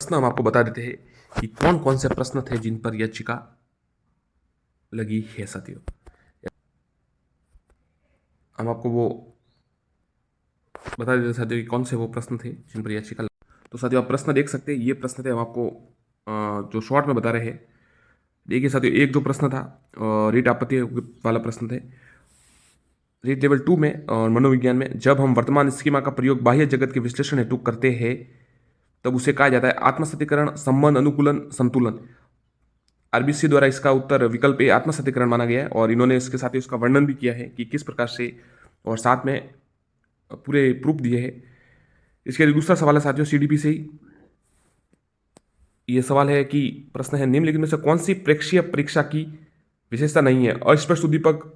प्रश्न हम आपको बता देते हैं कि कौन कौन से प्रश्न थे जिन पर याचिका लगी है साथियों। हम आपको वो बता देते साथियों कि कौन से वो प्रश्न थे जिन पर याचिका तो साथियों आप प्रश्न देख सकते हैं। ये प्रश्न थे हम आपको जो शॉर्ट में बता रहे हैं। देखिए साथियों, एक जो प्रश्न था रीट आपत्ति वाला प्रश्न थे रीट लेवल 2 में और मनोविज्ञान में, जब हम वर्तमान स्कीमा का प्रयोग बाह्य जगत के विश्लेषण हेतु करते हैं तब उसे कहा जाता है आत्मसतीकरण, संबंध, अनुकूलन, संतुलन। आरबीसी द्वारा इसका उत्तर विकल्प ए आत्मसतीकरण माना गया है और इन्होंने इसके साथ ही उसका वर्णन भी किया है कि किस प्रकार से, और साथ में पूरे प्रूफ दिए हैं। इसके लिए दूसरा सवाल है साथियों सीडीपी से ही। ये सवाल है कि प्रश्न है निम्नलिखित में से कौन सी प्रेक्षीय परीक्षा की विशेषता नहीं है? अस्पष्ट उद्दीपक,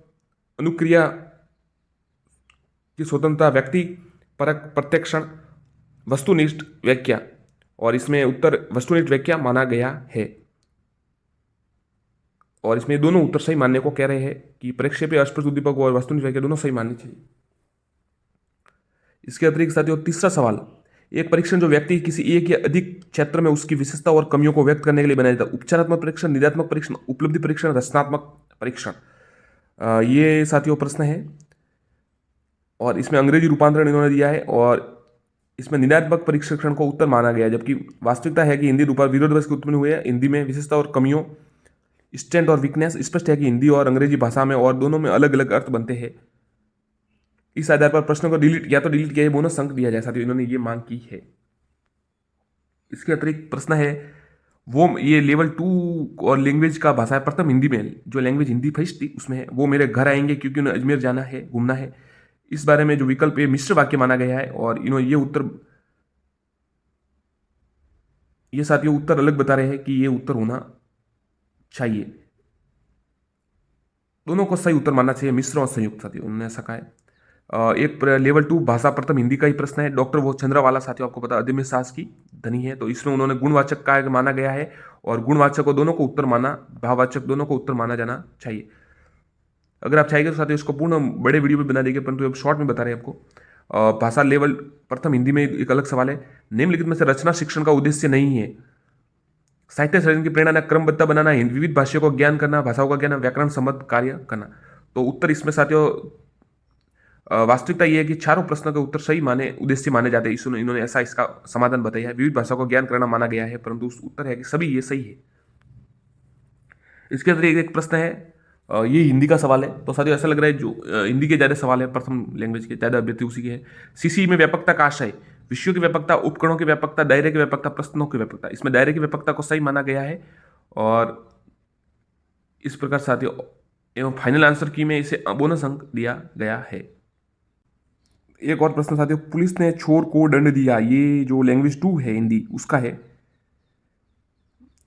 अनुक्रिया की स्वतंत्रता, व्यक्ति परक प्रत्यक्षण, वस्तुनिष्ठ व्याख्या। और इसमें उत्तर वस्तुनिष्ठ व्याख्या माना गया है और इसमें दोनों उत्तर सही मानने को कह रहे हैं कि प्रक्षेपी, अस्पष्ट उद्दीपक और वस्तुनिष्ठ व्याख्या दोनों सही माननी चाहिए। इसके अतिरिक्त साथियों तीसरा सवाल, एक परीक्षण जो व्यक्ति किसी एक या अधिक क्षेत्र में उसकी विशेषता और कमियों को व्यक्त करने के लिए बनाया जाता है। उपचारात्मक परीक्षण, निदात्मक परीक्षण, उपलब्धि परीक्षण, रचनात्मक परीक्षण। ये साथियों प्रश्न है और इसमें अंग्रेजी रूपांतरण इन्होंने दिया है और इसमें निदात्मक परीक्षण को उत्तर माना गया है, जबकि वास्तविकता है कि हिंदी रूपांतर विरोधाभास के उत्पन्न हुए हैं। हिंदी में विशेषता और कमियों, स्ट्रेंथ और वीकनेस। स्पष्ट है कि हिंदी और अंग्रेजी भाषा में और दोनों में अलग अलग अर्थ बनते हैं। इस आधार पर प्रश्नों को डिलीट किया बोनस अंक दिया जाए साथियों, इन्होंने ये मांग की है। इसके अतिरिक्त प्रश्न है वो ये लेवल 2 और लैंग्वेज का भाषा है प्रथम हिंदी में, जो लैंग्वेज हिंदी फर्स्ट थी उसमें है, वो मेरे घर आएंगे क्योंकि उन्हें अजमेर जाना है, घूमना है। इस बारे में जो विकल्प है मिश्र वाक्य माना गया है और इन्होंने ये साथियों उत्तर अलग बता रहे हैं कि ये उत्तर होना चाहिए। दोनों को सही उत्तर मानना चाहिए, मिश्र और संयुक्त साथियों, उन्होंने ऐसा कहा है। एक लेवल 2 भाषा प्रथम हिंदी का ही प्रश्न है। डॉक्टर वो चंद्रवाला साथियों आपको पता अदम्य साहस की धनी है, तो इसमें उन्होंने गुणवाचक का माना गया है और गुणवाचक को दोनों को उत्तर माना, भाववाचक दोनों को उत्तर माना जाना चाहिए। अगर आप चाहेंगे तो साथियों इसको पूर्ण बड़े वीडियो में बना देंगे, परंतु अब शॉर्ट में बता रहे हैं आपको। भाषा लेवल प्रथम हिंदी में एक अलग सवाल है, निम्नलिखित में से रचना शिक्षण का उद्देश्य नहीं है। साहित्य सृजन की प्रेरणा, क्रमबद्ध बनाना, विविध भाषाओं का ज्ञान करना, भाषाओं का ज्ञान, व्याकरण संबंध कार्य करना। तो उत्तर इसमें साथियों वास्तविकता यह है कि चारों प्रश्नों के उत्तर सही उद्देश्य माने जाते हैं। इन्होंने ऐसा इसका समाधान बताया है। विविध भाषाओं का ज्ञान करना माना गया है, परंतु उत्तर है कि सभी ये सही है। इसके अतिरिक्त एक प्रश्न है, ये हिंदी का सवाल है, तो साथियों ऐसा लग रहा है जो हिंदी के ज्यादा सवाल है, प्रथम लैंग्वेज के ज्यादा अभ्यर्थी उसी के है। सीसी में व्यापकता का आशय, विषयों की व्यापकता, उपकरणों की व्यापकता, दायरे की व्यापकता, प्रश्नों की व्यापकता। इसमें दायरे की व्यापकता को सही माना गया है और इस प्रकार साथियों एवं फाइनल आंसर की में इसे बोनस अंक दिया गया है। एक और प्रश्न साथियों, पुलिस ने चोर को दंड दिया, ये जो लैंग्वेज 2 है हिंदी उसका है।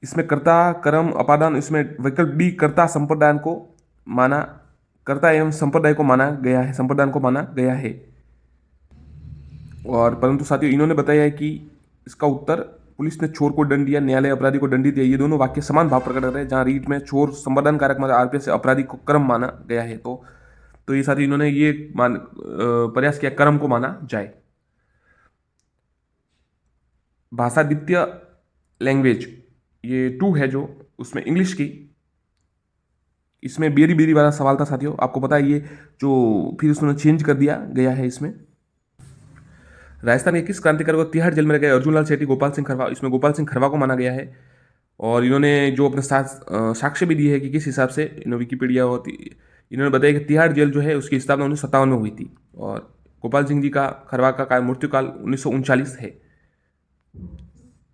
इसमें कर्ता, कर्म, अपादान, इसमें विकल्प डी कर्ता संप्रदाय को माना, कर्ता एवं संप्रदाय को माना गया है, संप्रदान को माना गया है। और परंतु साथियों इन्होंने बताया है कि इसका उत्तर पुलिस ने चोर को दंड दिया, न्यायालय अपराधी को दंडित दिया, ये दोनों वाक्य समान भाव प्रकट कर रहे हैं। जहां रीट में चोर संवर्धन कारक मतलब आरपीएस से अपराधी को कर्म माना गया है, तो ये साथी इन्होंने ये प्रयास किया कर्म को माना जाए। भाषा द्वितीय लैंग्वेज ये 2 है जो उसमें इंग्लिश की, इसमें बेरी बेरी वाला सवाल था साथियों, आपको पता है ये जो फिर उसने चेंज कर दिया गया है। इसमें राजस्थान के किस क्रांतिकारी को तिहाड़ जेल में रखा गया? अर्जुनलाल सेठी, गोपाल सिंह खरवा। इसमें गोपाल सिंह खरवा को माना गया है और इन्होंने जो अपने साथ साक्ष्य भी दिए है कि किस हिसाब से इन्होंने विकिपीडिया होती, इन्होंने बताया कि तिहाड़ जेल जो है उसकी स्थापना 1957 में हुई थी और गोपाल सिंह जी का खरवा का मृत्युकाल 1939 है।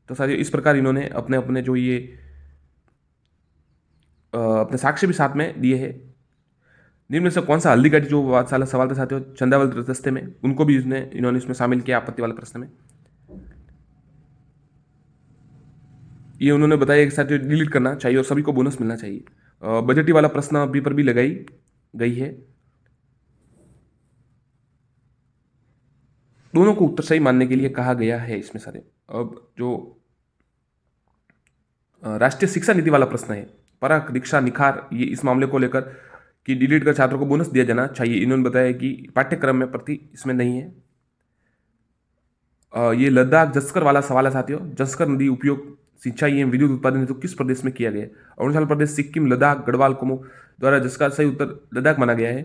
तो साथियों इस प्रकार इन्होंने अपने अपने जो ये अपने साक्ष्य भी साथ में दिए हैं। निम्न में से कौन सा हल्दी घाटी जो सवाल था साथियों चंदावल दस्ते में, उनको भी इन्होंने इसमें शामिल किया आपत्ति वाले प्रश्न में। ये उन्होंने बताया कि साथियों डिलीट करना चाहिए और सभी को बोनस मिलना चाहिए। बजटी वाला प्रश्न अभी पर भी लगाई गई है। दोनों को उत्तर सही मानने के लिए कहा गया है इसमें सारे। अब जो राष्ट्रीय शिक्षा नीति वाला प्रश्न है, परख, दीक्षा, निखार, ये इस मामले को लेकर कि डिलीट कर छात्रों को बोनस दिया जाना चाहिए, इन्होंने बताया कि पाठ्यक्रम में प्रति इसमें नहीं है। ये लद्दाख जस्कर वाला सवाल है साथियों। जस्कर नदी उपयोग सिंचाई एवं विद्युत उत्पादन हेतु किस प्रदेश में किया गया है? अरुणाचल प्रदेश, सिक्किम, लद्दाख, गढ़वाल, कुमाऊं द्वारा। जिसका सही उत्तर लद्दाख माना गया है।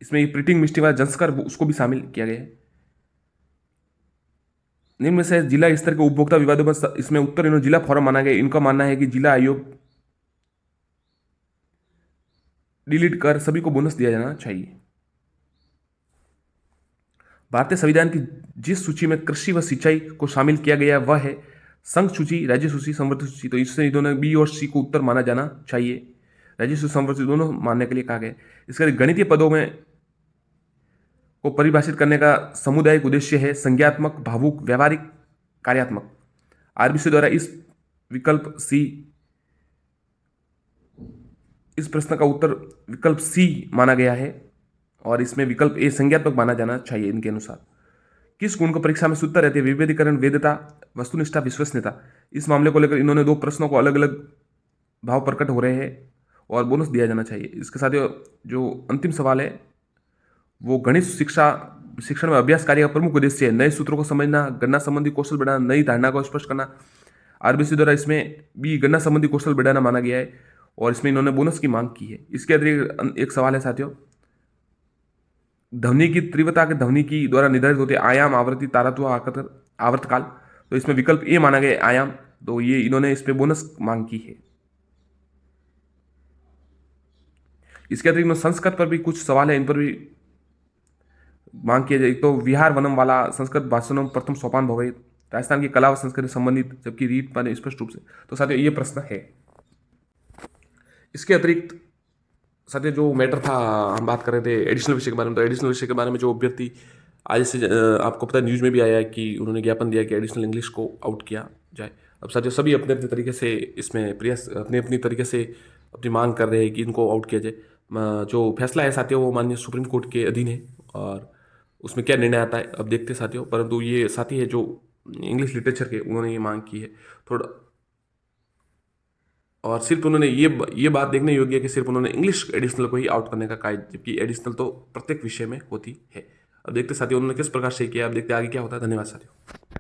इसमें ये प्रीटिंग मिस्टिंग वाला जंस्कर उसको भी शामिल किया गया है। निम्न में से जिला स्तर के उपभोक्ता विवादों में इसमें उत्तर इन्होंने जिला फोरम माना गया। इनका मानना है कि जिला आयोग डिलीट कर सभी को बोनस दिया जाना चाहिए। भारतीय संविधान की जिस सूची में कृषि व सिंचाई को शामिल किया गया वह है संघ सूची, राज्य सूची, संवर्धित सूची। तो इससे दोनों बी और सी को उत्तर माना जाना चाहिए। राज्य सूची, संवर्धित दोनों मानने के लिए कहा गया। इसके गणितीय पदों में को परिभाषित करने का सामुदायिक उद्देश्य है संज्ञात्मक, भावुक, व्यावहारिक, कार्यात्मक। आरबीसी द्वारा इस विकल्प सी, इस प्रश्न का उत्तर विकल्प सी माना गया है और इसमें विकल्प ए संज्ञात्मक माना जाना चाहिए। इनके अनुसार किस गुण को परीक्षा में सूत्र रहते हैं? विभेदीकरण, वेदता, वस्तुनिष्ठा, विश्वसनीयता। इस मामले को लेकर इन्होंने दो प्रश्नों को अलग अलग भाव प्रकट हो रहे हैं और बोनस दिया जाना चाहिए। इसके साथ जो अंतिम सवाल है वो गणित शिक्षण में अभ्यास कार्य का प्रमुख उद्देश्य है नए सूत्रों को समझना, गणना संबंधी कौशल बढ़ाना, नई धारणा को स्पष्ट करना। आरबीसी द्वारा इसमें बी गणना संबंधी कौशल बढ़ाना माना गया है और इसमें इन्होंने बोनस की मांग की है। इसके अतिरिक्त एक सवाल है साथियों, ध्वनि की तीव्रता के ध्वनि की द्वारा निर्धारित होते आयाम, आवृत्ति, तारत्व, आवर्तकाल। तो इसमें विकल्प ए माना गया आयाम। तो ये इन्होंने इस पे बोनस मांग की है। इसके अतिरिक्त संस्कृत पर भी कुछ सवाल है, इन पर भी मांग किया जाए। तो विहार वनम वाला संस्कृत भाषणम प्रथम सोपान भवेत, राजस्थान की कला व संस्कृति संबंधित जबकि रीत पाने स्पष्ट रूप से। तो साथियों ये प्रश्न है। इसके अतिरिक्त साथियों जो मैटर था, हम बात कर रहे थे एडिशनल विषय के बारे में। तो एडिशनल विषय के बारे में जो अभ्यर्थी आज से आपको पता है न्यूज़ में भी आया है कि उन्होंने ज्ञापन दिया कि एडिशनल इंग्लिश को आउट किया जाए। अब साथियों सभी अपने अपने तरीके से इसमें प्रयास अपने अपनी तरीके से अपनी मांग कर रहे हैं कि इनको आउट किया जाए। जो फैसला है साथियों वो माननीय सुप्रीम कोर्ट के अधीन है और उसमें क्या निर्णय आता है अब देखते हैं साथियों। परंतु ये साथी है जो इंग्लिश लिटरेचर के, उन्होंने ये मांग की है थोड़ा। और सिर्फ उन्होंने ये बात देखने योग्य है कि सिर्फ उन्होंने इंग्लिश एडिशनल को ही आउट करने का कहा, जबकि एडिशनल तो प्रत्येक विषय में होती है। अब देखते साथियों उन्होंने किस प्रकार से किया। अब देखते आगे क्या होता है। धन्यवाद साथियों।